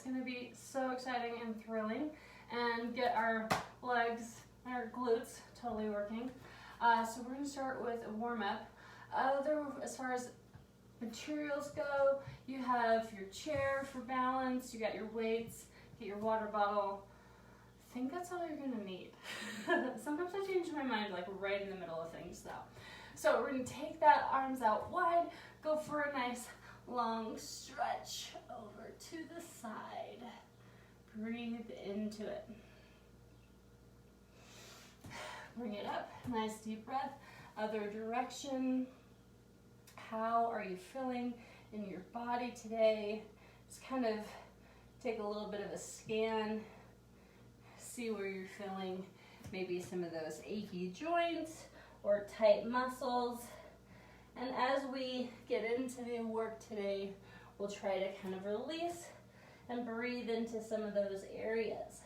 It's gonna be so exciting and thrilling and get our legs and our glutes totally working. So we're gonna start with a warm-up. As far as materials go, you have your chair for balance, you got your weights, get your water bottle. I think that's all you're gonna need. Sometimes I change my mind like right in the middle of things though. So we're gonna take that arms out wide, go for a nice long stretch over to the side. Breathe into it. Bring it up, nice deep breath. Other direction. How are you feeling in your body today? Just kind of take a little bit of a scan, see where you're feeling maybe some of those achy joints or tight muscles. And as we get into the work today, we'll try to kind of release and breathe into some of those areas.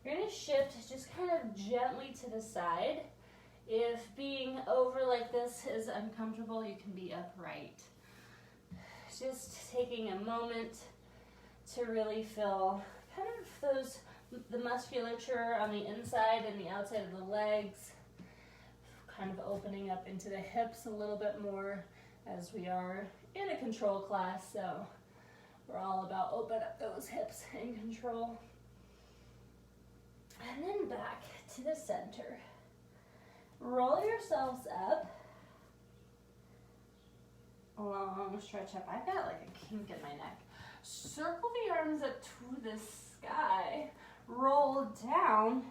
You're going to shift just kind of gently to the side. If being over like this is uncomfortable, you can be upright. Just taking a moment to really feel kind of the musculature on the inside and the outside of the legs, kind of opening up into the hips a little bit more as we are in a control class, so we're all about open up those hips and control. And then back to the center. Roll yourselves up. Long stretch up. I've got like a kink in my neck. Circle the arms up to the sky. Roll down.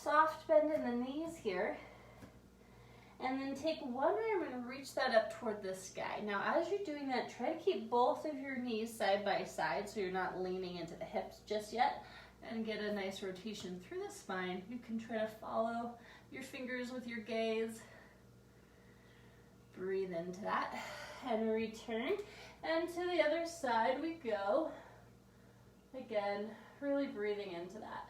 Soft bend in the knees here. And then take one arm and reach that up toward the sky. Now as you're doing that, try to keep both of your knees side by side so you're not leaning into the hips just yet. And get a nice rotation through the spine. You can try to follow your fingers with your gaze. Breathe into that and return. And to the other side we go. Again, really breathing into that.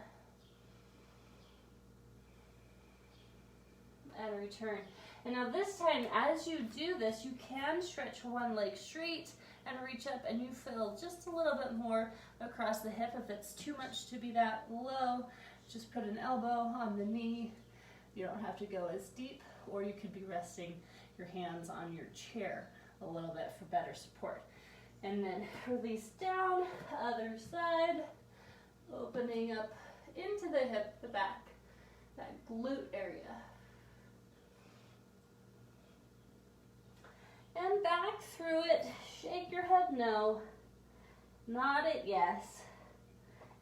And return. And now this time, as you do this, you can stretch one leg straight and reach up, and you feel just a little bit more across the hip. If it's too much to be that low, just put an elbow on the knee. You don't have to go as deep, or you could be resting your hands on your chair a little bit for better support. And then release down, other side, opening up into the hip, the back, that glute area. And back through it, shake your head no, nod it yes,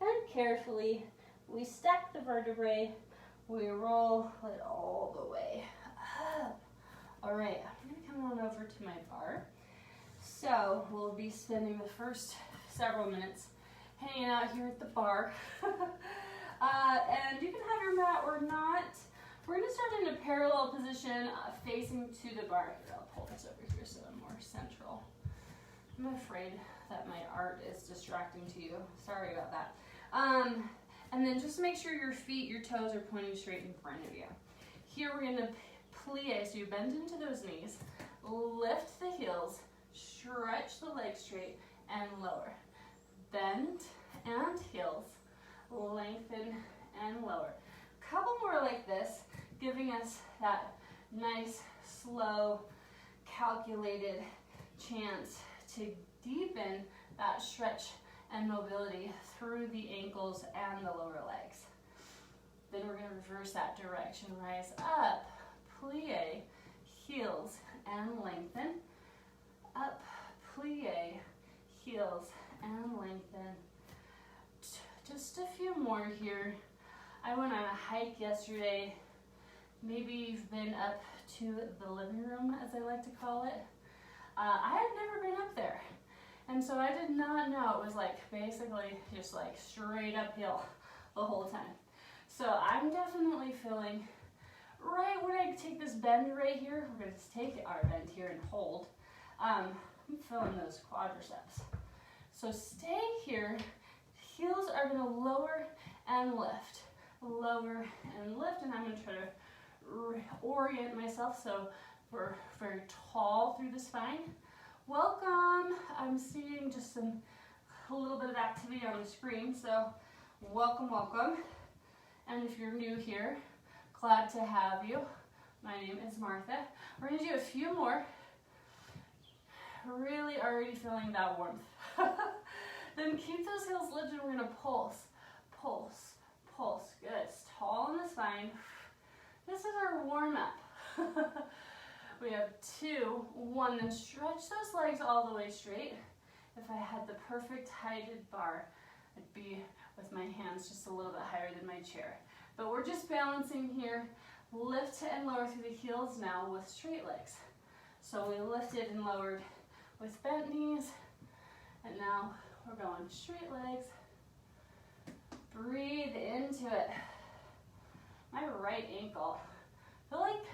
and carefully we stack the vertebrae, we roll it all the way up. All right, I'm gonna come on over to my bar. So we'll be spending the first several minutes hanging out here at the bar. And you can have your mat or not. We're gonna start in a parallel position facing to the bar. Here, I'll pull this over here so I'm more central. I'm afraid that my art is distracting to you. Sorry about that. And then just make sure your feet, your toes are pointing straight in front of you. Here we're gonna plie, so you bend into those knees, lift the heels, stretch the legs straight and lower. Bend and heels, lengthen and lower. Couple more like this, giving us that nice, slow, calculated chance to deepen that stretch and mobility through the ankles and the lower legs. Then we're going to reverse that direction, rise up, plie, heels and lengthen, up, plie, heels and lengthen. Just a few more here. I went on a hike yesterday. Maybe you've been up to the living room, as I like to call it. I had never been up there. And so I did not know it was like basically just like straight uphill the whole time. So I'm definitely feeling, right when I take this bend right here, we're gonna just take our bend here and hold. I'm feeling those quadriceps. So stay here. Heels are gonna lower and lift. Lower and lift, and I'm going to try to orient myself so we're very tall through the spine. Welcome. I'm seeing just some a little bit of activity on the screen, so welcome, welcome. And if you're new here, glad to have you. My name is Martha. We're gonna do a few more. Really already feeling that warmth. Then keep those heels lifted. We're gonna pulse, pulse, pulse. Good, tall in the spine. This is our warm up. We have 2, 1, then stretch those legs all the way straight. If I had the perfect heighted bar, I'd be with my hands just a little bit higher than my chair. But we're just balancing here. Lift and lower through the heels now with straight legs. So we lifted and lowered with bent knees, and now we're going straight legs. Breathe into it. My right ankle. I feel like,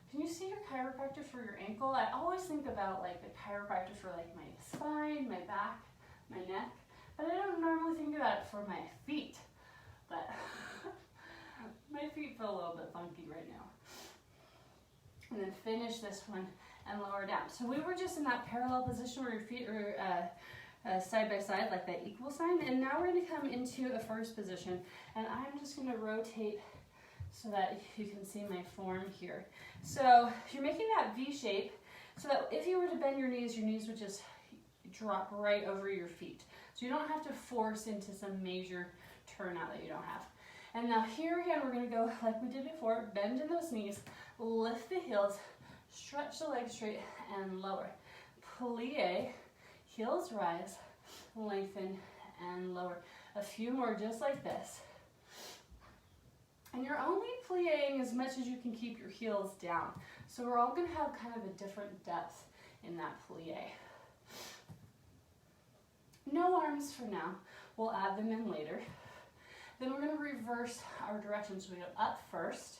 can you see your chiropractor for your ankle? I always think about like a chiropractor for like my spine, my back, my neck, but I don't normally think about it for my feet. But my feet feel a little bit funky right now. And then finish this one and lower down. So we were just in that parallel position where your feet are side by side, like that equal sign. And now we're going to come into a first position. And I'm just going to rotate so that you can see my form here. So you're making that V shape so that if you were to bend your knees would just drop right over your feet. So you don't have to force into some major turnout that you don't have. And now here again, we're going to go like we did before, bend in those knees, lift the heels, stretch the legs straight and lower. Plie, heels rise, lengthen and lower. A few more just like this. And you're only plieing as much as you can keep your heels down. So we're all going to have kind of a different depth in that plie. No arms for now. We'll add them in later. Then we're going to reverse our direction. So we go up first,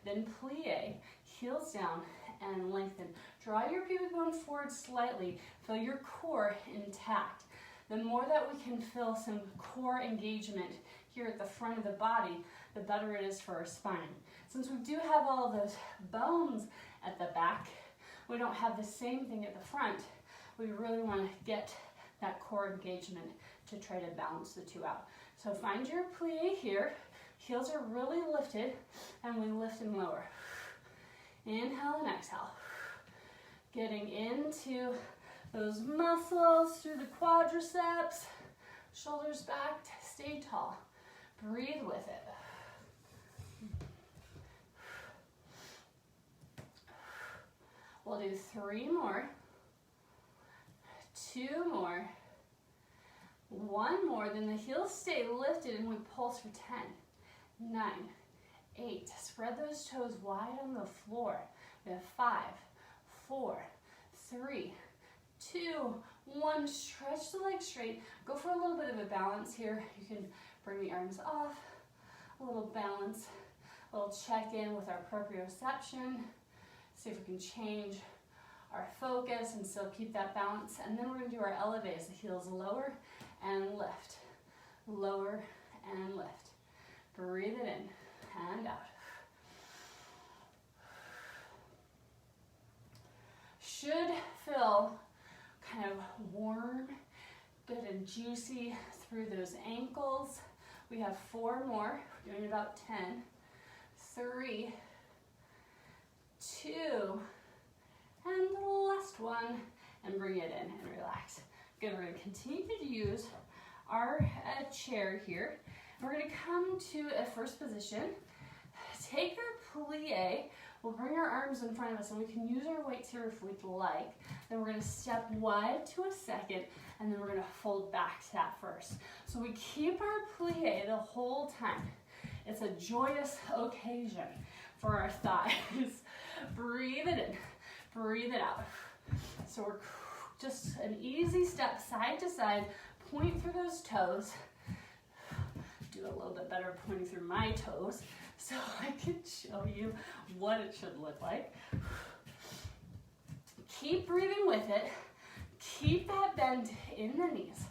then plie, heels down, and lengthen. Draw your pubic bone forward slightly. Feel your core intact. The more that we can feel some core engagement here at the front of the body, the better it is for our spine. Since we do have all of those bones at the back, we don't have the same thing at the front. We really want to get that core engagement to try to balance the two out. So find your plie here. Heels are really lifted, and we lift and lower. Inhale and exhale. Getting into those muscles through the quadriceps. Shoulders back, stay tall. Breathe with it. We'll do 3 more. 2 more. 1 more, then the heels stay lifted and we pulse for 10, 9, 8. Spread those toes wide on the floor. We have 5, 4, 3, 2, 1. Stretch the legs straight. Go for a little bit of a balance here. You can bring the arms off. A little balance. A little check in with our proprioception. See if we can change our focus and still keep that balance. And then we're going to do our elevates. The heels lower and lift. Lower and lift. Breathe it in and out. Should feel kind of warm, good and juicy through those ankles. We have 4 more. We're doing about 10. 3, 2, and the last one, and bring it in and relax. Good, we're going to continue to use our chair here. We're going to come to a first position. Take our plie. We'll bring our arms in front of us, and we can use our weights here if we'd like. Then we're going to step wide to a second, and then we're going to fold back to that first. So we keep our plie the whole time. It's a joyous occasion for our thighs. Breathe it in, breathe it out. So we're just an easy step side to side, point through those toes. Do a little bit better pointing through my toes so I can show you what it should look like. Keep breathing with it. Keep that bend in the knees.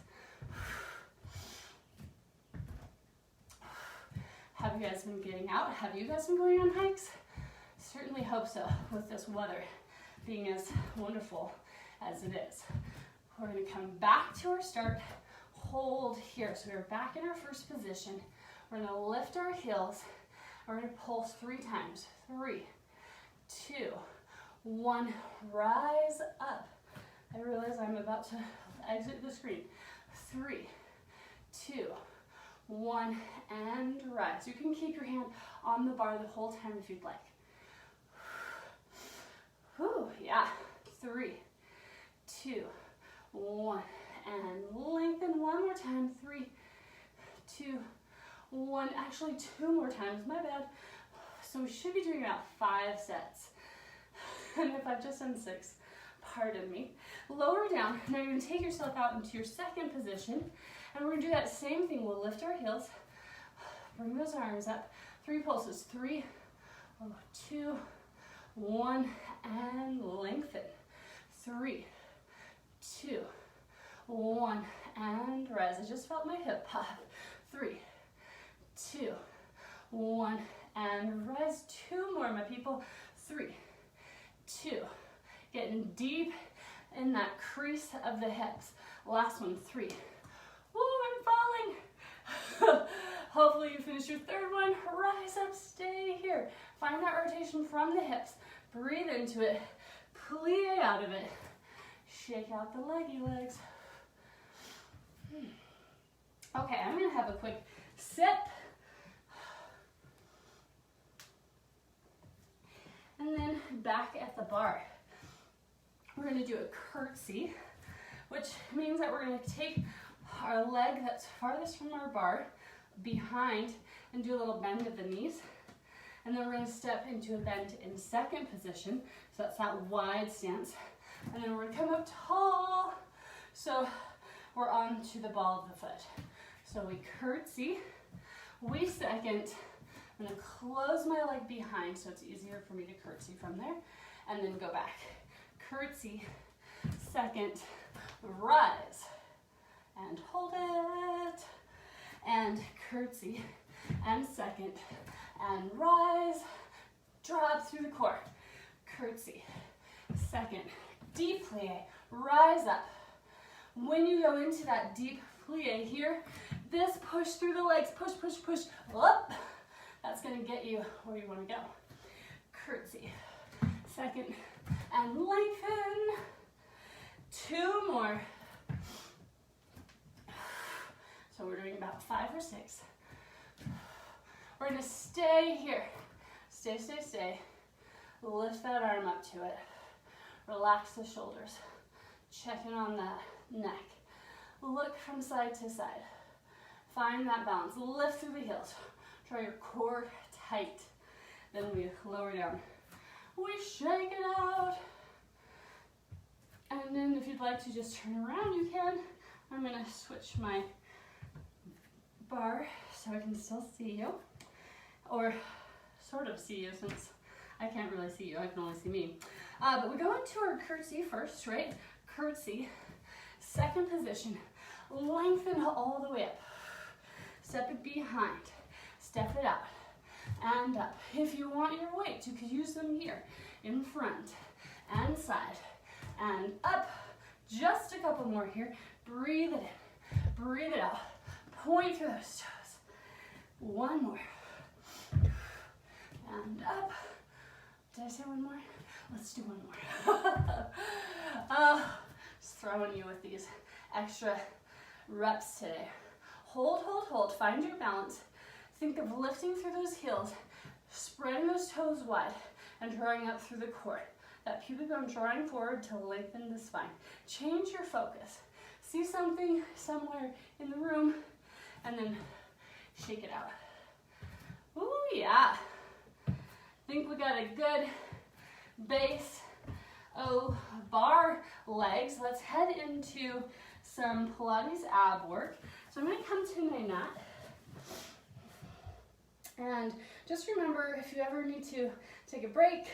Have you guys been getting out? Have you guys been going on hikes? Certainly hope so, with this weather being as wonderful as it is. We're going to come back to our start, hold here. So we're back in our first position. We're gonna lift our heels. We're gonna pulse 3 times. 3, 2, 1, rise up. I realize I'm about to exit the screen. 3, 2, 1, and rise. You can keep your hand on the bar the whole time if you'd like. Whew, yeah. 3, 2, 1, and lengthen one more time. 3, 2, 1. Actually, 2 more times. My bad. So we should be doing about 5 sets. And if I've just done 6, pardon me. Lower down. Now you're going to take yourself out into your second position. And we're going to do that same thing. We'll lift our heels. Bring those arms up. 3 pulses. 3, 2, 1, and lengthen. 3, 2, 1, and rise. I just felt my hip pop. 3, 2, 1, and rise. 2 more, my people. 3, 2. Getting deep in that crease of the hips. Last one. 3. Woo, I'm falling. Hopefully you finish your third one. Rise up, stay here. Find that rotation from the hips. Breathe into it. Plie out of it. Shake out the leggy legs. Okay, I'm gonna have a quick sip. And then back at the bar. We're gonna do a curtsy, which means that we're gonna take our leg that's farthest from our bar behind and do a little bend of the knees. And then we're gonna step into a bend in second position. So that's that wide stance. And then we're gonna come up tall. So we're on to the ball of the foot. So we curtsy, we second. I'm gonna close my leg behind so it's easier for me to curtsy from there. And then go back. Curtsy, second, rise. And hold it. And curtsy, and second, and rise. Drop through the core. Curtsy, second, deep plie, rise up. When you go into that deep plie here, this push through the legs, push, push, push, up. That's gonna get you where you wanna go. Curtsy, second, and lengthen. 2 more. So we're doing about 5 or 6. We're gonna stay here. Stay, stay, stay. Lift that arm up to it. Relax the shoulders. Check in on that neck. Look from side to side. Find that balance. Lift through the heels. Draw your core tight. Then we lower down. We shake it out. And then if you'd like to just turn around, you can. I'm gonna switch my bar so I can still see you. Or sort of see you, since I can't really see you, I can only see me. But we go into our curtsy first, right? Curtsy, second position. Lengthen all the way up. Step it behind. Step it out. And up. If you want your weights, you could use them here. In front and side. And up. Just a couple more here. Breathe it in. Breathe it out. Point through those toes. 1 more. And up. Did I say 1 more? Let's do 1 more. Just throwing you with these extra reps today. Hold, hold, hold. Find your balance. Think of lifting through those heels, spreading those toes wide, and drawing up through the core. That pubic bone drawing forward to lengthen the spine. Change your focus. See something somewhere in the room, and then shake it out. Ooh, yeah. Think we got a good base. Bar legs. Let's head into some Pilates ab work. So I'm going to come to my mat. And just remember, if you ever need to take a break,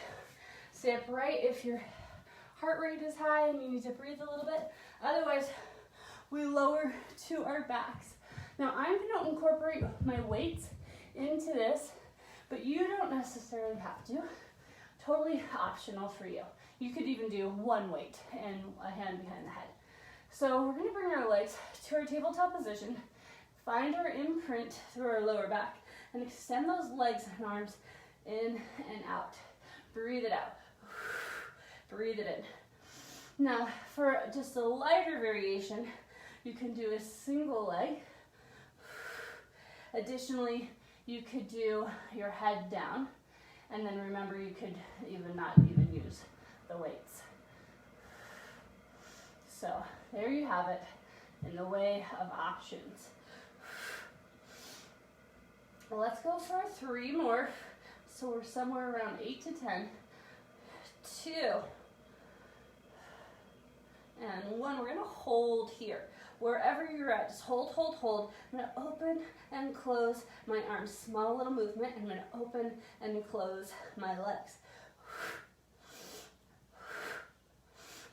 stay upright if your heart rate is high and you need to breathe a little bit. Otherwise, we lower to our backs. Now, I'm going to incorporate my weights into this, but you don't necessarily have to. Totally optional for you. You could even do 1 weight and a hand behind the head. So we're gonna bring our legs to our tabletop position, find our imprint through our lower back, and extend those legs and arms in and out. Breathe it out. Breathe it in. Now, for just a lighter variation, you can do a single leg. Additionally, you could do your head down, and then remember you could not even use the weights. So there you have it in the way of options. Well, let's go for 3 more. So we're somewhere around 8 to 10. 2. And 1. We're gonna hold here. Wherever you're at, just hold, hold, hold. I'm gonna open and close my arms. Small little movement. I'm gonna open and close my legs.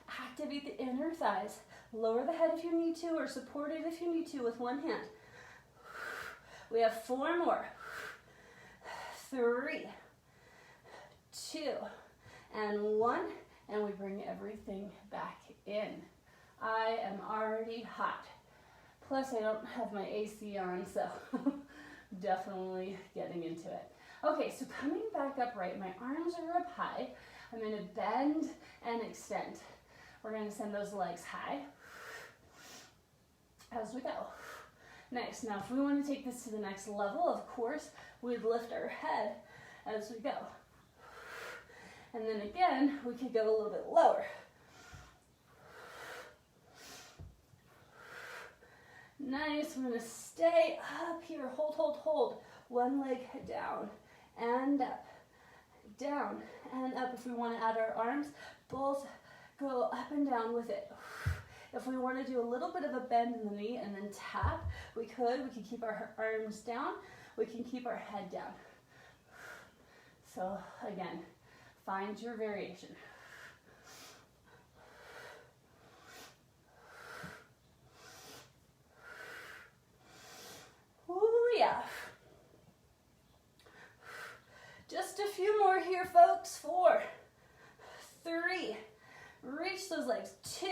Activate the inner thighs. Lower the head if you need to, or support it if you need to with one hand. We have 4 more. 3, 2, and 1. And we bring everything back in. I am already hot. Plus I don't have my AC on, so definitely getting into it. Okay, so coming back upright, my arms are up high. I'm gonna bend and extend. We're gonna send those legs high as we go. Next, now if we wanna take this to the next level, of course, we'd lift our head as we go. And then again, we could go a little bit lower. Nice, we're gonna stay up here, hold, hold, hold. One leg down and up, down and up. If we wanna add our arms, both go up and down with it. If we wanna do a little bit of a bend in the knee and then tap, we could keep our arms down, we can keep our head down. So again, find your variation. Ooh, yeah. Just a few more here, folks. 4, 3, reach those legs. 2,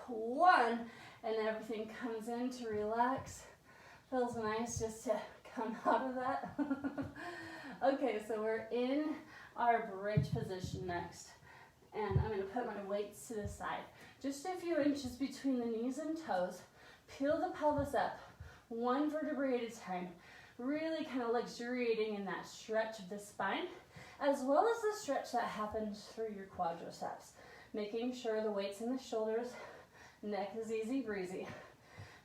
1, and everything comes in to relax. Feels nice just to come out of that. Okay, so we're in our bridge position next. And I'm gonna put my weights to the side. Just a few inches between the knees and toes. Peel the pelvis up, 1 vertebrae at a time. Really kind of luxuriating in that stretch of the spine, as well as the stretch that happens through your quadriceps. Making sure the weight's in the shoulders, neck is easy breezy.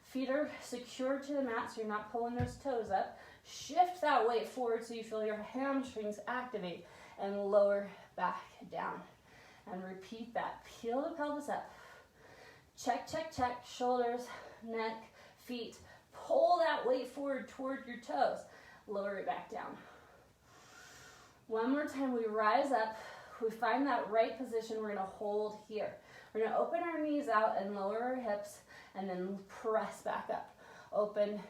Feet are secured to the mat so you're not pulling those toes up. Shift that weight forward so you feel your hamstrings activate and lower back down. And repeat that. Peel the pelvis up. Check, check, check. Shoulders, neck, feet. Pull that weight forward toward your toes. Lower it back down. One more time, we rise up. We find that right position. We're gonna hold here. We're gonna open our knees out and lower our hips and then press back up. Open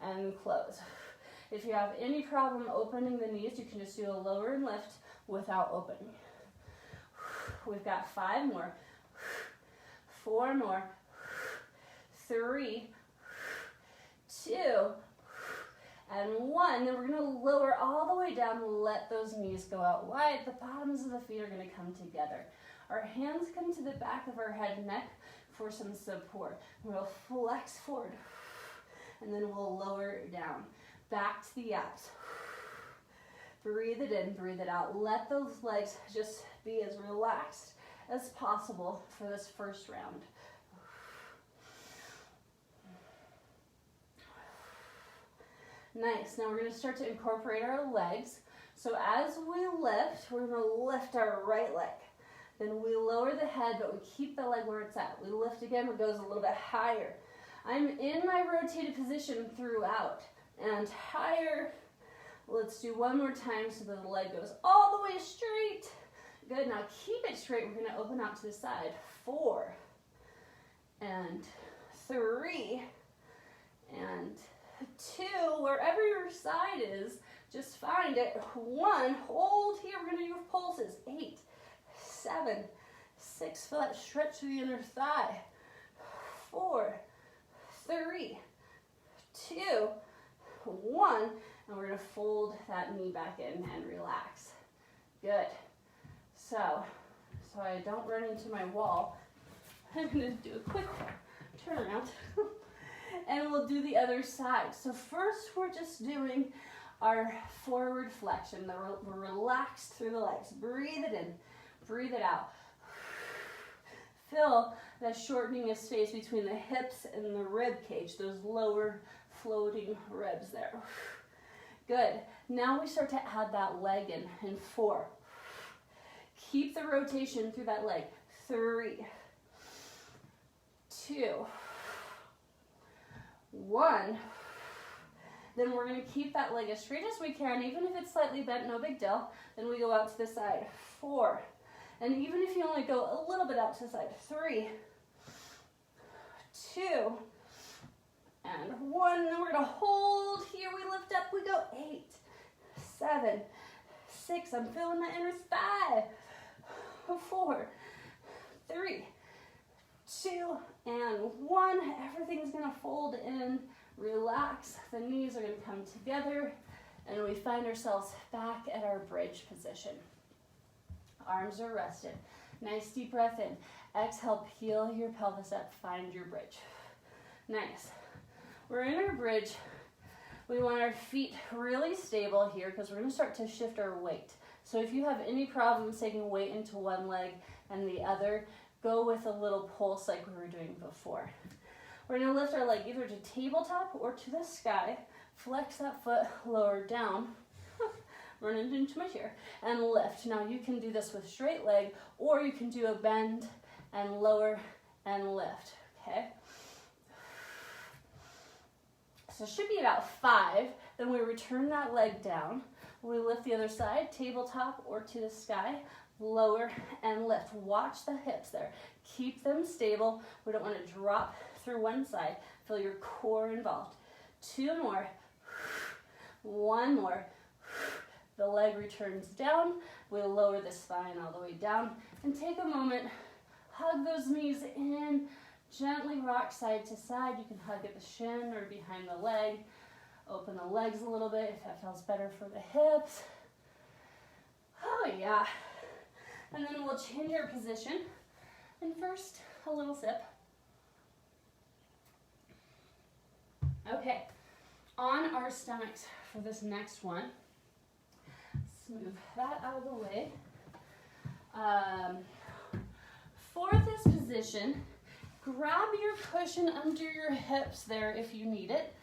and close. If you have any problem opening the knees, you can just do a lower and lift without opening. We've got 5 more. 4 more. 3, 2, and 1. Then we're gonna lower all the way down, let those knees go out wide. The bottoms of the feet are gonna come together. Our hands come to the back of our head and neck for some support. We'll flex forward, and then we'll lower down. Back to the abs. Breathe it in, breathe it out. Let those legs just be as relaxed as possible for this first round. Nice, now we're gonna start to incorporate our legs. So as we lift, we're gonna lift our right leg. Then we lower the head, but we keep the leg where it's at. We lift again, it goes a little bit higher. I'm in my rotated position throughout. And higher. Let's do 1 more time so that the leg goes all the way straight. Good, now keep it straight. We're gonna open out to the side. 4, and 3, and 2. Wherever your side is, just find it. 1, hold here. We're gonna do pulses. 8, 7, 6. Feel that stretch through the inner thigh. 4, 3, 2, 1. And we're gonna fold that knee back in and relax. Good. So I don't run into my wall, I'm gonna do a quick turnaround. And we'll do the other side. So first we're just doing our forward flexion. We're relaxed through the legs. Breathe it in, breathe it out. Feel that shortening of space between the hips and the rib cage, those lower floating ribs there. Good. Now we start to add that leg in 4. Keep the rotation through that leg. 3, 2, 1. Then we're going to keep that leg as straight as we can, even if it's slightly bent, no big deal. Then we go out to the side. 4. And even if you only go a little bit out to the side. 3, 2, and 1. Then we're going to hold here. We lift up. We go 8, 7, 6. I'm feeling that inner thigh. 4, 3, 2, and 1. Everything's going to fold in. Relax. The knees are going to come together, and we find ourselves back at our bridge position. Arms are rested. Nice deep breath in. Exhale, peel your pelvis up. Find your bridge. Nice. We're in our bridge. We want our feet really stable here because we're going to start to shift our weight. So if you have any problems taking weight into one leg and the other, go with a little pulse like we were doing before. We're going to lift our leg either to tabletop or to the sky. Flex that foot, lower down. Running into my chair, and lift. Now you can do this with straight leg, or you can do a bend and lower and lift, okay? So it should be about 5. Then we return that leg down. We lift the other side, tabletop or to the sky, lower and lift. Watch the hips there. Keep them stable. We don't want to drop through one side. Feel your core involved. 2 more. 1 more. The leg returns down. We lower the spine all the way down. And take a moment, hug those knees in, gently rock side to side. You can hug at the shin or behind the leg. Open the legs a little bit if that feels better for the hips. Oh yeah. And then we'll change our position. And first, a little sip. Okay, on our stomachs for this next one. Move that out of the way. For this position, grab your cushion under your hips there if you need it.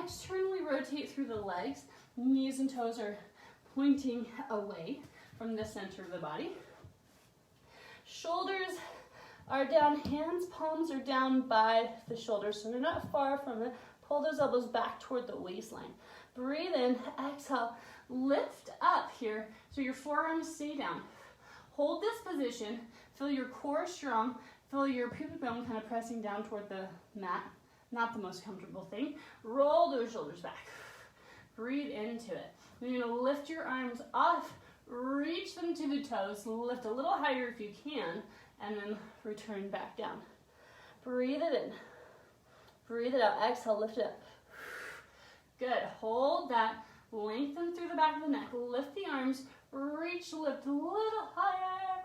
Externally rotate through the legs. Knees and toes are pointing away from the center of the body. Shoulders are down, hands, palms are down by the shoulders, so they're not far from it. Pull those elbows back toward the waistline. Breathe in, exhale. Lift up here so your forearms stay down. Hold this position. Feel your core strong. Feel your pubic bone kind of pressing down toward the mat. Not the most comfortable thing. Roll those shoulders back. Breathe into it. Then you're going to lift your arms off. Reach them to the toes. Lift a little higher if you can. And then return back down. Breathe it in. Breathe it out. Exhale. Lift it up. Good. Hold that. Lengthen through the back of the neck. Lift the arms. Reach, lift a little higher.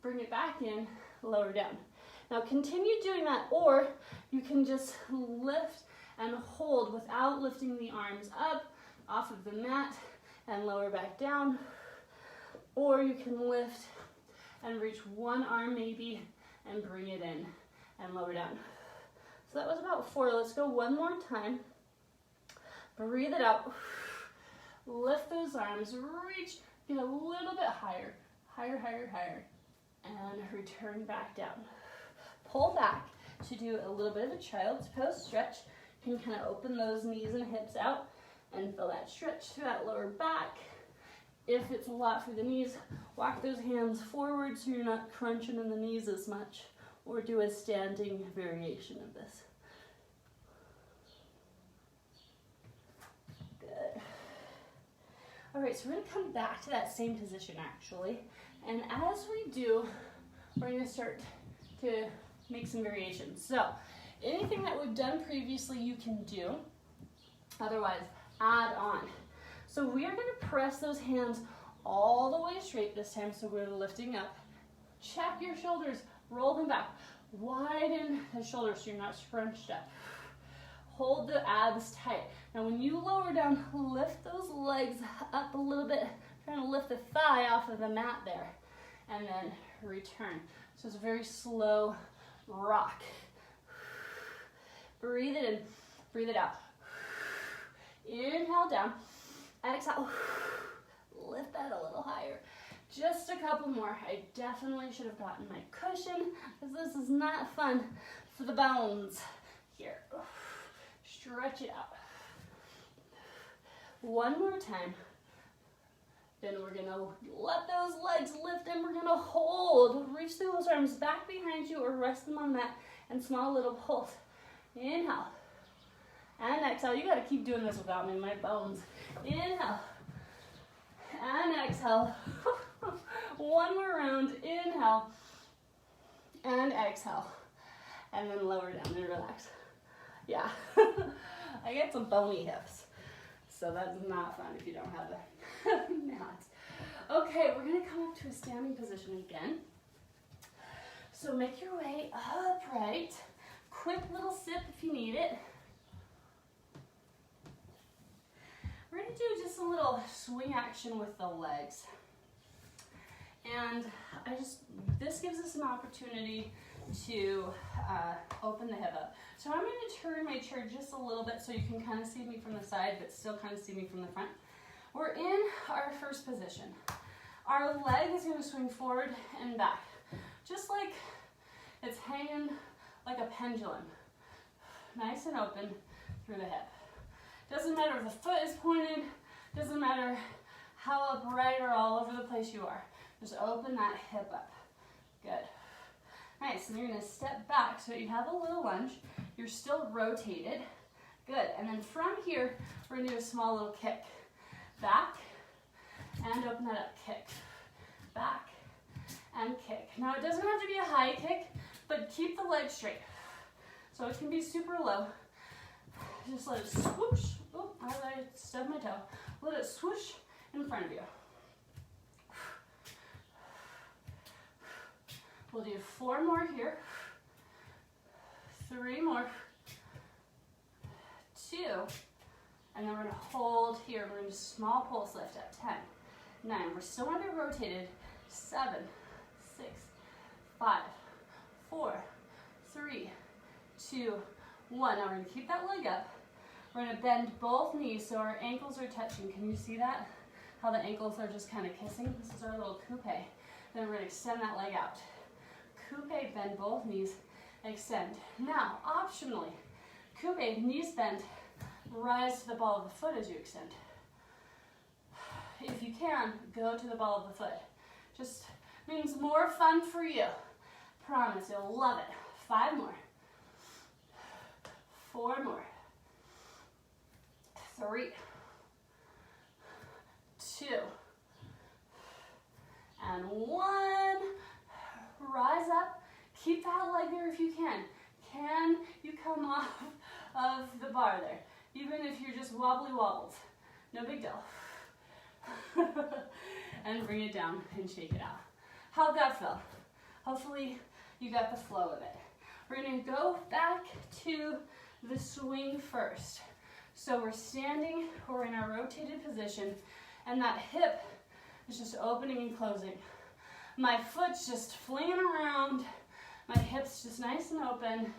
Bring it back in. Lower down. Now continue doing that, or you can just lift and hold without lifting the arms up off of the mat and lower back down. Or you can lift and reach one arm maybe and bring it in and lower down. So that was about 4. Let's go one more time. Breathe it out. Lift those arms, reach, get a little bit higher, higher, higher, higher, and return back down. Pull back to do a little bit of a child's pose stretch. You can kind of open those knees and hips out and feel that stretch through that lower back. If it's a lot for the knees, walk those hands forward so you're not crunching in the knees as much, or do a standing variation of this. All right, so we're going to come back to that same position actually. And as we do, we're going to start to make some variations. So Anything that we've done previously you can do, otherwise add on. So we are going to press those hands all the way straight this time, so we're lifting up. Check your shoulders, roll them back. Widen the shoulders so you're not scrunched up. Hold the abs tight. Now when you lower down, lift those legs up a little bit, trying to lift the thigh off of the mat there, and then return. So it's a very slow rock. Breathe it in, breathe it out. Inhale down, exhale, lift that a little higher. Just a couple more. I definitely should have gotten my cushion because this is not fun for the bones. Here, stretch it out. One more time. Then we're gonna let those legs lift and we're gonna hold. Reach through those arms back behind you or rest them on the mat and small little pulse. Inhale and exhale. You gotta keep doing this without me, my bones. Inhale and exhale. One more round. Inhale and exhale. And then lower down and relax. Yeah, I get some bony hips. So that's not fun if you don't have the mats. Okay, we're gonna come up to a standing position again. So make your way upright. Quick little sip if you need it. We're gonna do just a little swing action with the legs. And this gives us an opportunity to open the hip up. So I'm going to turn my chair just a little bit so you can kind of see me from the side, but still kind of see me from the front. We're in our first position. Our leg is going to swing forward and back, just like it's hanging like a pendulum. Nice and open through the hip. Doesn't matter if the foot is pointed, doesn't matter how upright or all over the place you are. Just open that hip up. Good. Nice, and you're gonna step back so you have a little lunge. You're still rotated. Good, and then from here, we're gonna do a small little kick. Back, and open that up, kick. Back, and kick. Now it doesn't have to be a high kick, but keep the leg straight. So it can be super low. Just let it swoosh. Oh, I stubbed my toe. Let it swoosh in front of you. We'll do 4 more here. 3 more. 2. And then we're gonna hold here. We're gonna do small pulse lift up. 10, 9. We're still under rotated. 7, 6, 5, 4, 3, 2, 1. Now we're gonna keep that leg up. We're gonna bend both knees so our ankles are touching. Can you see that? How the ankles are just kind of kissing? This is our little coupe. Then we're gonna extend that leg out. Coupe, bend both knees, extend. Now, optionally, coupe, knees bend, rise to the ball of the foot as you extend. If you can, go to the ball of the foot. Just means more fun for you. Promise, you'll love it. 5 more. 4 more. 3. 2. And 1. Rise up, keep that leg there if you can. Can you come off of the bar there? Even if you're just wobbly wobbles, no big deal. And bring it down and shake it out. How'd that feel? Hopefully you got the flow of it. We're gonna go back to the swing first. So we're standing, we're in our rotated position, and that hip is just opening and closing. My foot's just flinging around, my hip's just nice and open.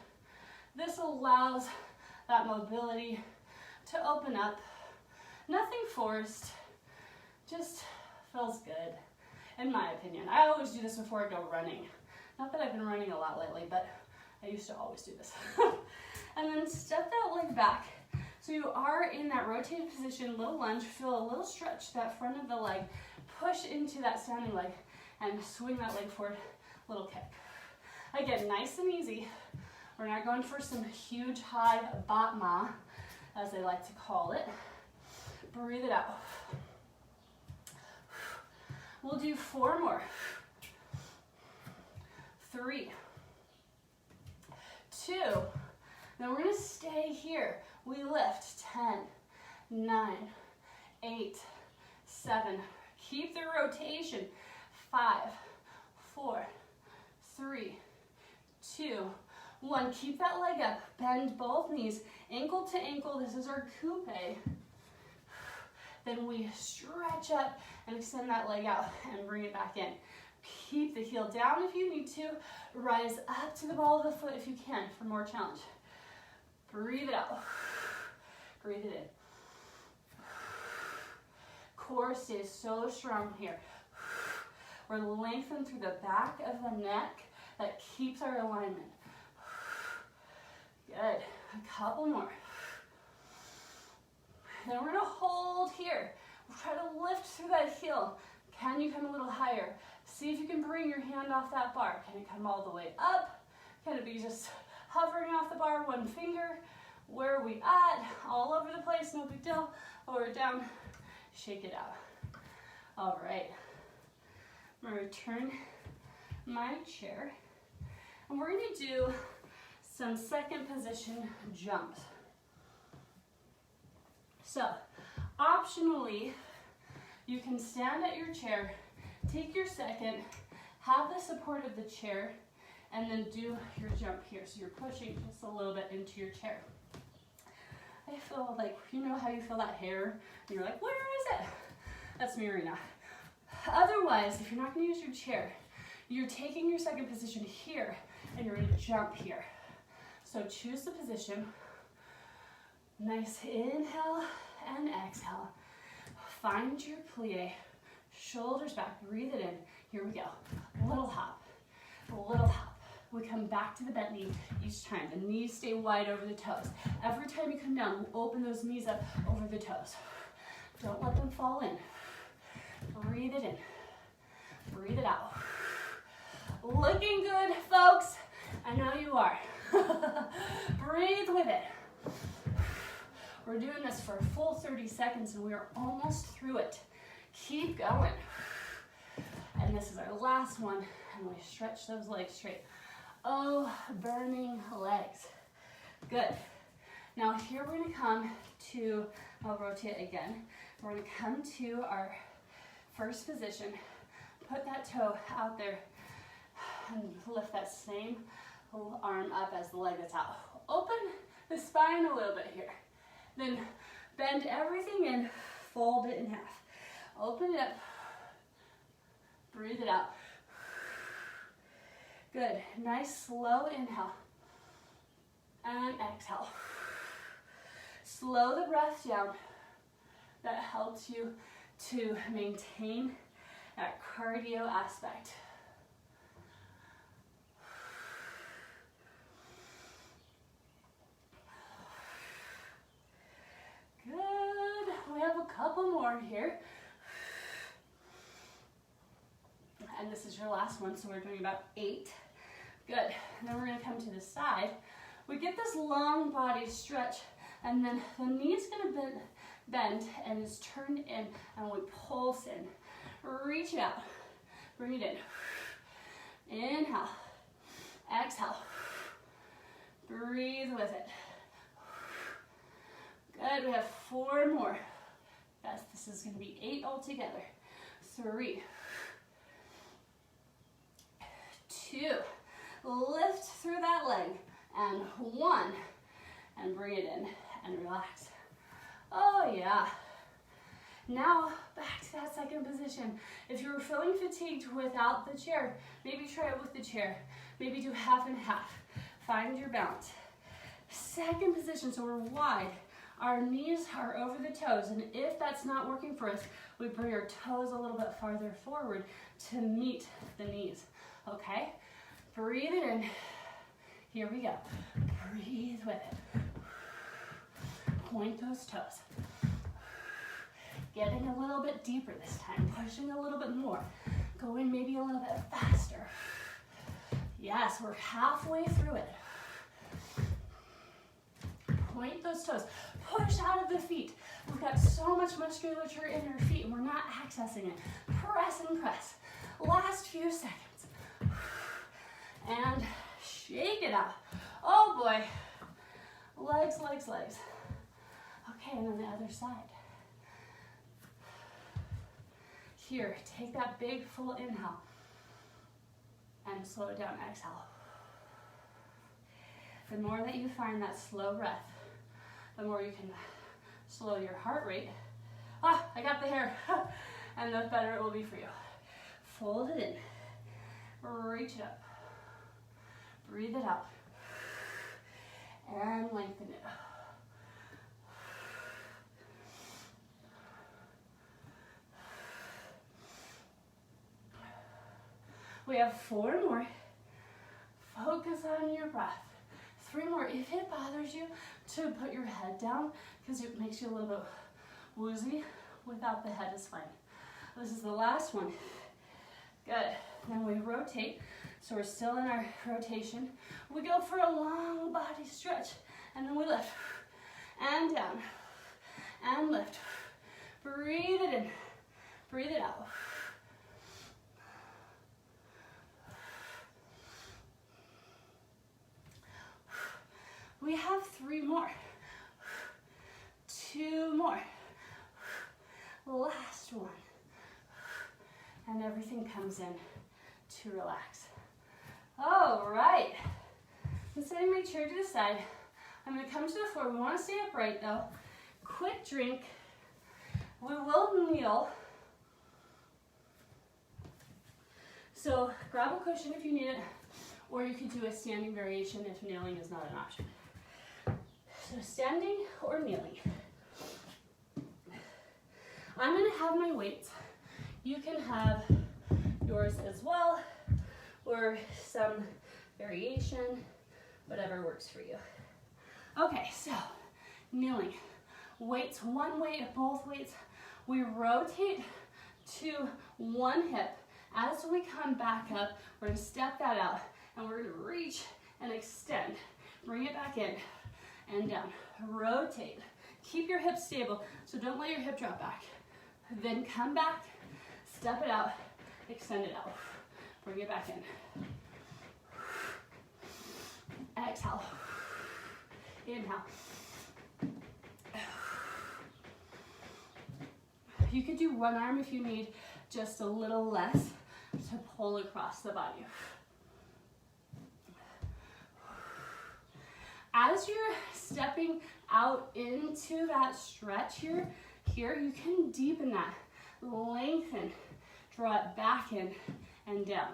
This allows that mobility to open up. Nothing forced, just feels good, in my opinion. I always do this before I go running. Not that I've been running a lot lately, but I used to always do this. And then step that leg back. So you are in that rotated position, little lunge, feel a little stretch that front of the leg, push into that standing leg, and swing that leg forward, little kick. Again, nice and easy. We're not going for some huge high batma, as they like to call it. Breathe it out. We'll do 4 more. 3, 2, Then we're gonna stay here. We lift 10, 9, 8, 7. Keep the rotation. 5, 4, 3, 2, 1. Keep that leg up. Bend both knees, ankle to ankle. This is our coupe. Then we stretch up and extend that leg out and bring it back in. Keep the heel down if you need to. Rise up to the ball of the foot if you can for more challenge. Breathe it out. Breathe it in. Core stays so strong here. We're lengthened through the back of the neck. That keeps our alignment. Good. A couple more. Then we're going to hold here. We'll try to lift through that heel. Can you come a little higher? See if you can bring your hand off that bar. Can it come all the way up? Can it be just hovering off the bar, one finger? Where are we at? All over the place, no big deal. Lower it down, shake it out. All right. I'm going to return my chair. And we're going to do some second position jumps. So, optionally, you can stand at your chair, take your second, have the support of the chair, and then do your jump here. So you're pushing just a little bit into your chair. I feel like, you know how you feel that hair? And you're like, where is it? That's me right now. Otherwise, if you're not going to use your chair, you're taking your second position here, and you're going to jump here. So choose the position. Nice inhale and exhale. Find your plie. Shoulders back. Breathe it in. Here we go. Little hop. Little hop. We come back to the bent knee each time. The knees stay wide over the toes. Every time you come down, open those knees up over the toes. Don't let them fall in. Breathe it in. Breathe it out. Looking good, folks. I know you are. Breathe with it. We're doing this for a full 30 seconds and we are almost through it. Keep going. And this is our last one, and we stretch those legs straight. Oh, burning legs. Good. Now here we're gonna come to, I'll rotate again. We're gonna come to our first position. Put that toe out there and lift that same arm up as the leg that's out. Open the spine a little bit here. Then bend everything in, fold it in half. Open it up, breathe it out. Good, nice slow inhale and exhale. Slow the breath down. That helps you to maintain that cardio aspect. Good, we have a couple more here. And this is your last one, so we're doing about 8. Good, and then we're gonna come to the side. We get this long body stretch, and then the knee's gonna bend and is turned in, and we pulse in. Reach it out, bring it in. Inhale, exhale, breathe with it. Good, we have 4 more. Yes, this is gonna be 8 altogether. 3, 2, lift through that leg, and 1, and bring it in, and relax. Oh yeah. Now, back to that second position. If you were feeling fatigued without the chair, maybe try it with the chair. Maybe do half and half. Find your balance. Second position, so we're wide. Our knees are over the toes, and if that's not working for us, we bring our toes a little bit farther forward to meet the knees, okay? Breathe it in. Here we go. Breathe with it. Point those toes. Getting a little bit deeper this time, pushing a little bit more, going maybe a little bit faster. Yes, we're halfway through it. Point those toes. Push out of the feet. We've got so much musculature in our feet and we're not accessing it. Press and press. Last few seconds. And shake it out. Oh boy. Legs, legs, legs. Okay, and then the other side. Here, take that big full inhale and slow it down, exhale. The more that you find that slow breath, the more you can slow your heart rate. Ah, I got the hair. And the better it will be for you. Fold it in. Reach it up. Breathe it out. And lengthen it. We have 4 more. Focus on your breath. 3 more. If it bothers you to put your head down, because it makes you a little bit woozy, without the head is fine. This is the last one. Good. Then we rotate. So we're still in our rotation. We go for a long body stretch, and then we lift. And down. And lift. Breathe it in. Breathe it out. We have 3 more. 2 more. Last one. And everything comes in to relax. All right. I'm setting my chair to the side. I'm going to come to the floor. We want to stay upright though. Quick drink. We will kneel. So grab a cushion if you need it, or you could do a standing variation if kneeling is not an option. So standing or kneeling. I'm going to have my weights. You can have yours as well, or some variation, whatever works for you. Okay, so kneeling. Weights, one weight, both weights. We rotate to one hip. As we come back up, we're going to step that out, and we're going to reach and extend. Bring it back in and down. Rotate. Keep your hips stable, so don't let your hip drop back. Then come back, step it out, extend it out. Bring it back in. Exhale. Inhale. You could do one arm if you need just a little less to pull across the body. As you're stepping out into that stretch here, you can deepen that, lengthen, draw it back in and down.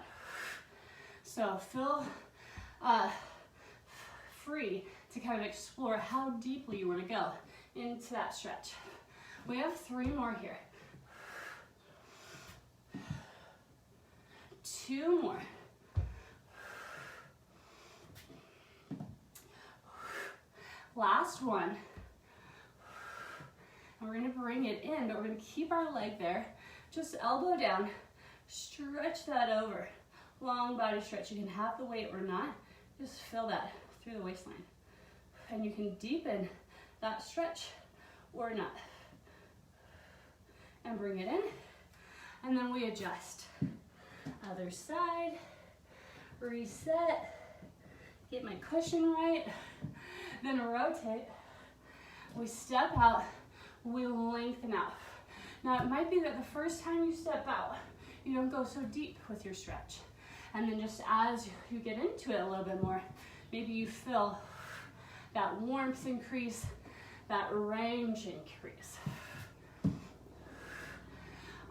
So feel free to kind of explore how deeply you want to go into that stretch. We have 3 more here. 2 more. Last one. And we're going to bring it in, but we're going to keep our leg there. Just elbow down. Stretch that over. Long body stretch. You can have the weight or not. Just feel that through the waistline. And you can deepen that stretch or not. And bring it in. And then we adjust. Other side. Reset. Get my cushion right. Then rotate. We step out. We lengthen out. Now it might be that the first time you step out, you don't go so deep with your stretch. And then just as you get into it a little bit more, maybe you feel that warmth increase, that range increase.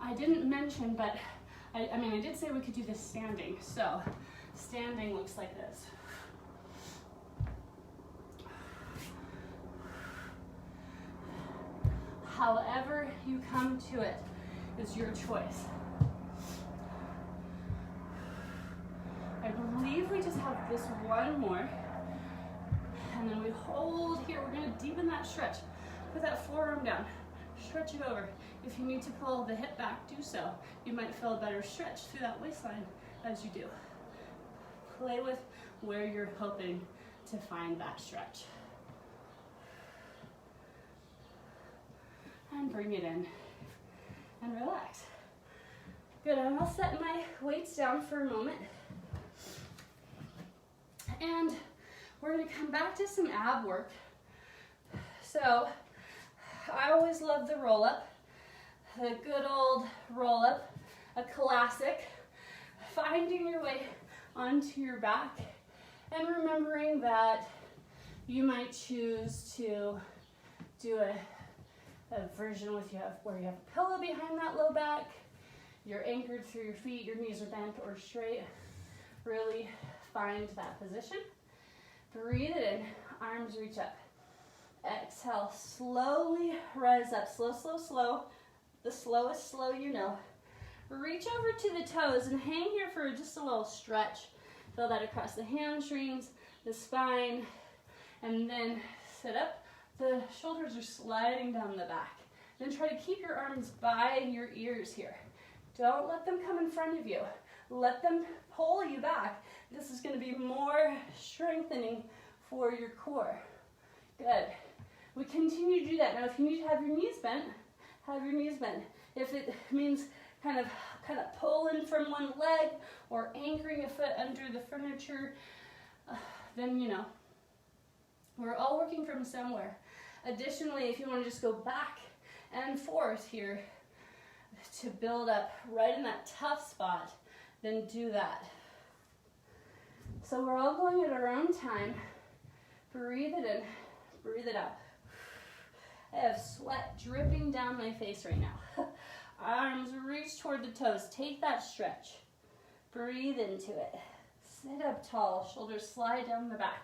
I didn't mention, but I did say we could do this standing. So standing looks like this. However you come to it is your choice. I believe we just have this one more. And then we hold here. We're going to deepen that stretch. Put that forearm down. Stretch it over. If you need to pull the hip back, do so. You might feel a better stretch through that waistline as you do. Play with where you're hoping to find that stretch. And bring it in and relax. Good, and I'll set my weights down for a moment. And we're gonna come back to some ab work. So I always love the roll-up, the good old roll-up, a classic. Finding your way onto your back and remembering that you might choose to do a version where you have a pillow behind that low back, you're anchored through your feet, your knees are bent or straight. Really find that position. Breathe it in, arms reach up. Exhale, slowly rise up, slow, slow, slow. The slowest slow you know. Reach over to the toes and hang here for just a little stretch. Feel that across the hamstrings, the spine, and then sit up. The shoulders are sliding down the back. Then try to keep your arms by your ears here. Don't let them come in front of you. Let them pull you back. This is going to be more strengthening for your core. Good. We continue to do that. Now, if you need to have your knees bent, have your knees bent. If it means kind of pulling from one leg or anchoring a foot under the furniture, then we're all working from somewhere. Additionally, if you want to just go back and forth here to build up right in that tough spot, then do that. So we're all going at our own time. Breathe it in, breathe it out. I have sweat dripping down my face right now. Arms reach toward the toes. Take that stretch. Breathe into it. Sit up tall. Shoulders slide down the back.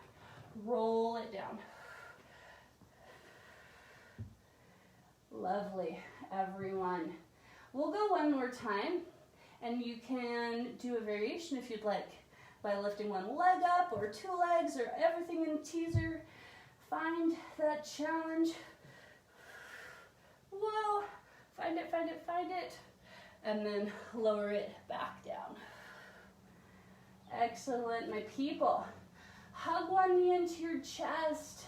Roll it down. Lovely, everyone. We'll go one more time, and you can do a variation if you'd like, by lifting one leg up or two legs or everything in teaser. Find that challenge. Whoa. Find it, find it, find it. And then lower it back down. Excellent, my people. Hug one knee into your chest.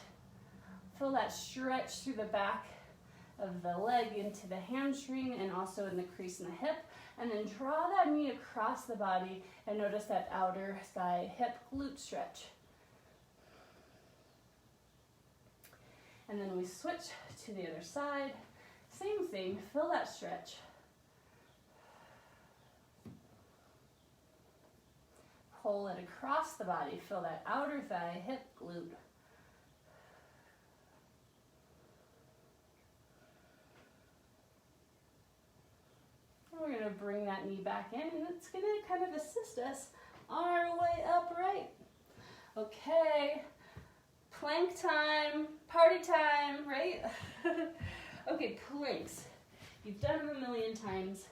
Feel that stretch through the back of the leg into the hamstring and also in the crease in the hip. And then draw that knee across the body and notice that outer thigh hip glute stretch. And then we switch to the other side. Same thing, feel that stretch. Pull it across the body, feel that outer thigh, hip, glute. And we're gonna bring that knee back in, and it's gonna kind of assist us on our way upright. Okay, plank time, party time, right? Okay, planks. You've done them a million times.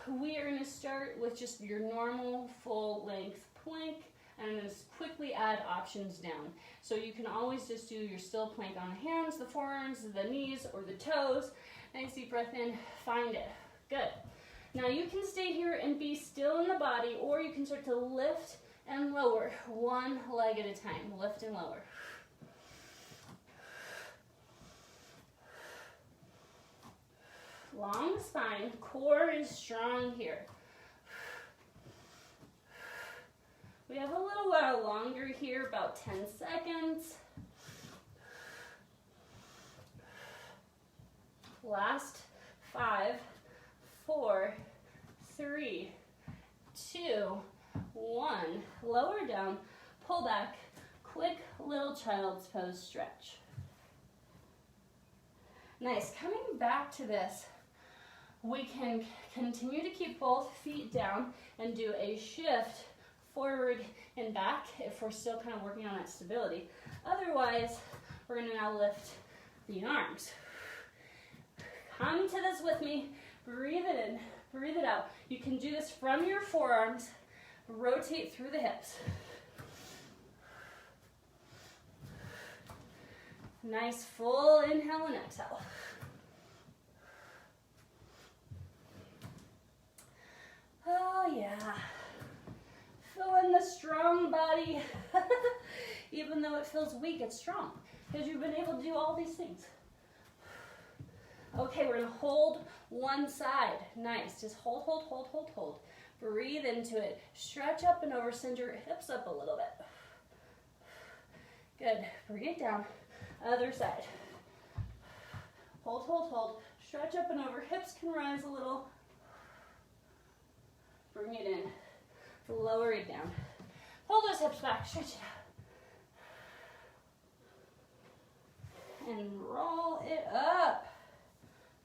We are going to start with just your normal full length plank, and I'm going to quickly add options down. So you can always just do your still plank on the hands, the forearms, the knees, or the toes. Nice deep breath in, find it. Good. Now you can stay here and be still in the body, or you can start to lift and lower one leg at a time. Lift and lower. Long spine, core is strong here. We have a little while longer here, about 10 seconds. Last 5, 4, 3, 2, 1. Lower down, pull back, quick little child's pose stretch. Nice, coming back to this. We can continue to keep both feet down and do a shift forward and back if we're still kind of working on that stability. Otherwise, we're going to now lift the arms. Come to this with me. Breathe it in, breathe it out. You can do this from your forearms. Rotate through the hips. Nice full inhale and exhale. Oh yeah, feeling the strong body. Even though it feels weak, it's strong because you've been able to do all these things. Okay, we're gonna hold one side. Nice, just hold, hold, hold, hold, hold. Breathe into it. Stretch up and over, send your hips up a little bit. Good, bring it down. Other side. Hold, hold, hold. Stretch up and over. Hips can rise a little. Bring it in. Lower it down. Pull those hips back. Stretch it out. And roll it up.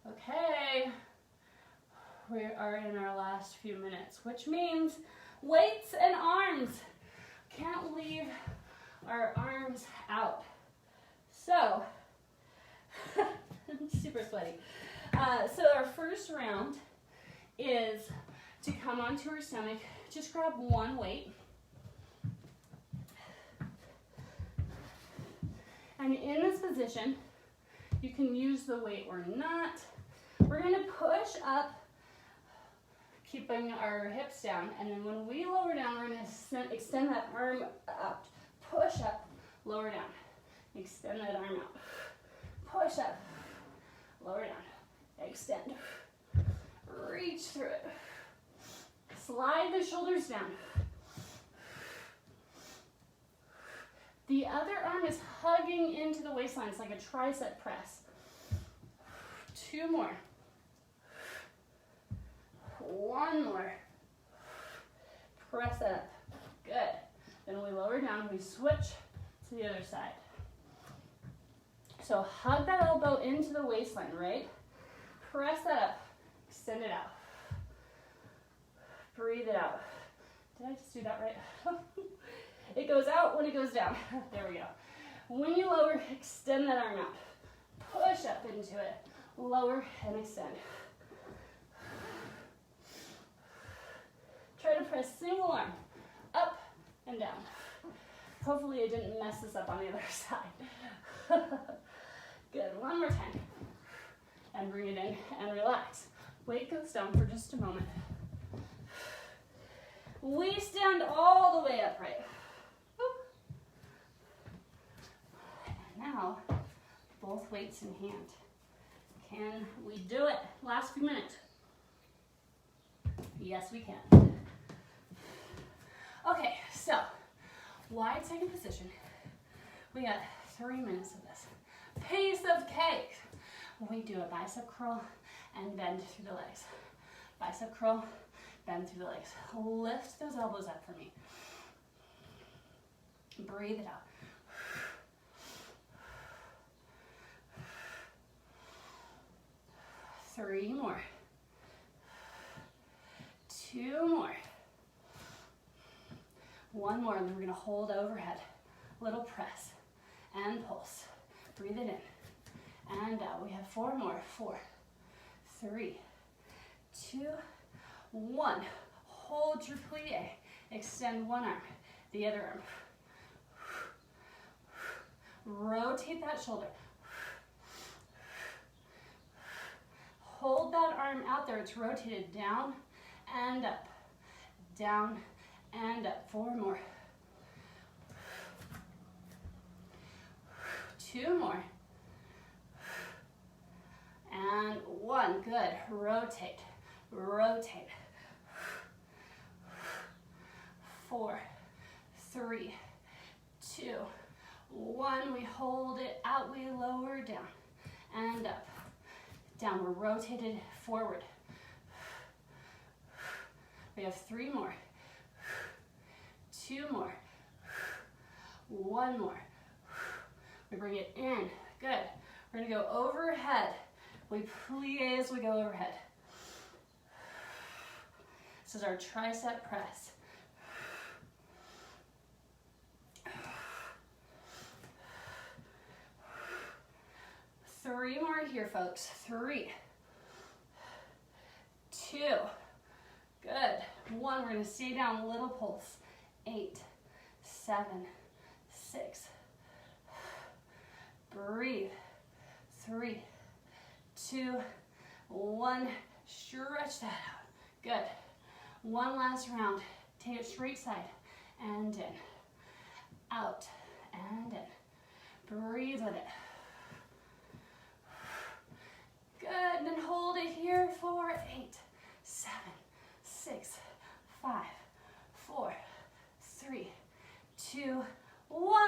Okay. We are in our last few minutes, which means weights and arms. Can't leave our arms out. So, I'm super sweaty. So our first round is to come onto our stomach. Just grab one weight. And in this position, you can use the weight or not. We're going to push up, keeping our hips down. And then when we lower down, we're going to extend that arm out. Push up, lower down. Extend that arm out. Push up, lower down. Extend. Reach through it. Slide the shoulders down. The other arm is hugging into the waistline. It's like a tricep press. 2 more. 1 more. Press it up. Good. Then we lower down, we switch to the other side. So hug that elbow into the waistline, right? Press that up. Extend it out. Breathe it out. Did I just do that right? It goes out when it goes down. There we go. When you lower, extend that arm out. Push up into it. Lower and extend. Try to press single arm up and down. Hopefully I didn't mess this up on the other side. Good, 1 more time. And bring it in and relax. Weight goes down for just a moment. We stand all the way upright. And now, both weights in hand. Can we do it? Last few minutes. Yes, we can. Okay, so, wide second position. We got 3 minutes of this. Piece of cake. We do a bicep curl and bend through the legs. Bicep curl, bend through the legs. Lift those elbows up for me. Breathe it out. 3 more. 2 more. 1 more, and then we're gonna hold overhead. Little press and pulse. Breathe it in and out. We have 4 more. 4, 3, 2, 1. Hold your plie. Extend one arm, the other arm. Rotate that shoulder. Hold that arm out there. It's rotated down and up. Down and up. 4 more. 2 more. And 1. Good. Rotate. Rotate. 4, 3, 2, 1. We hold it out. We lower down and up. Down. We're rotated forward. We have 3 more. 2 more. 1 more. We bring it in. Good. We're going to go overhead. We plie as we go overhead. This is our tricep press. Three more here, folks. 3, 2, good. 1, we're going to stay down, little pulse. 8, 7, 6. Breathe. 3, 2, 1. Stretch that out. Good. 1 last round. Take it straight side and in. Out and in. Breathe with it. Good. And then hold it here for 8, 7, 6, 5, 4, 3, 2, 1.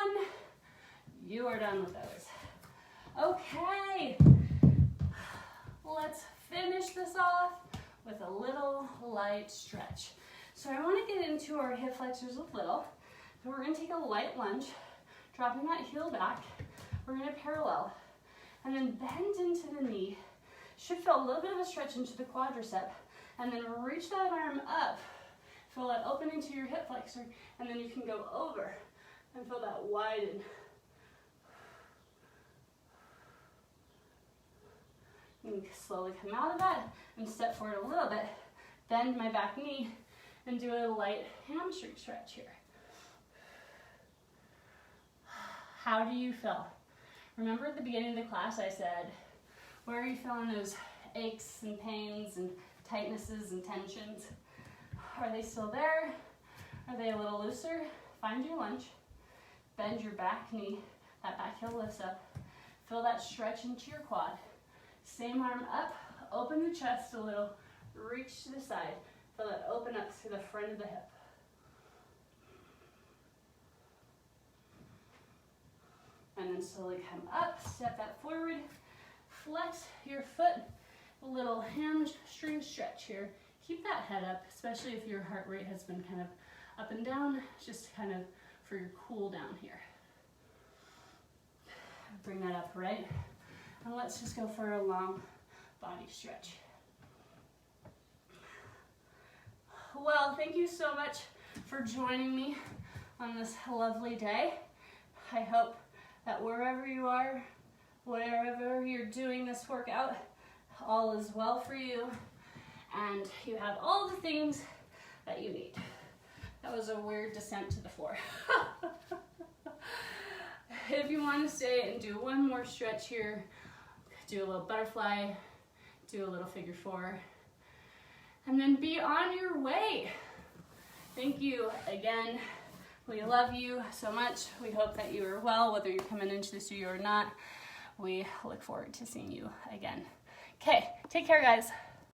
You are done with those. finish this off with a little light stretch. So I want to get into our hip flexors a little. So we're going to take a light lunge, dropping that heel back. We're going to parallel and then bend into the knee. Should feel a little bit of a stretch into the quadricep, and then reach that arm up. Feel that open into your hip flexor, and then you can go over and feel that widen. And slowly come out of that and step forward a little bit. Bend my back knee and do a light hamstring stretch here. How do you feel? Remember at the beginning of the class I said, where are you feeling those aches and pains and tightnesses and tensions? Are they still there? Are they a little looser? Find your lunge. Bend your back knee. That back heel lifts up. Feel that stretch into your quad. Same arm up. Open the chest a little. Reach to the side. Feel that open up through the front of the hip. And then slowly come up. Step that forward. Flex your foot. A little hamstring stretch here. Keep that head up, especially if your heart rate has been kind of up and down, just kind of for your cool down here. Bring that up, right? And let's just go for a long body stretch. Well, thank you so much for joining me on this lovely day. I hope that wherever you are, wherever you're doing this workout, all is well for you. And you have all the things that you need. That was a weird descent to the floor. If you want to stay and do one more stretch here, do a little butterfly, do a little figure four, and then be on your way. Thank you again. We love you so much. We hope that you are well, whether you're coming into the studio or not. We look forward to seeing you again. Okay, take care, guys.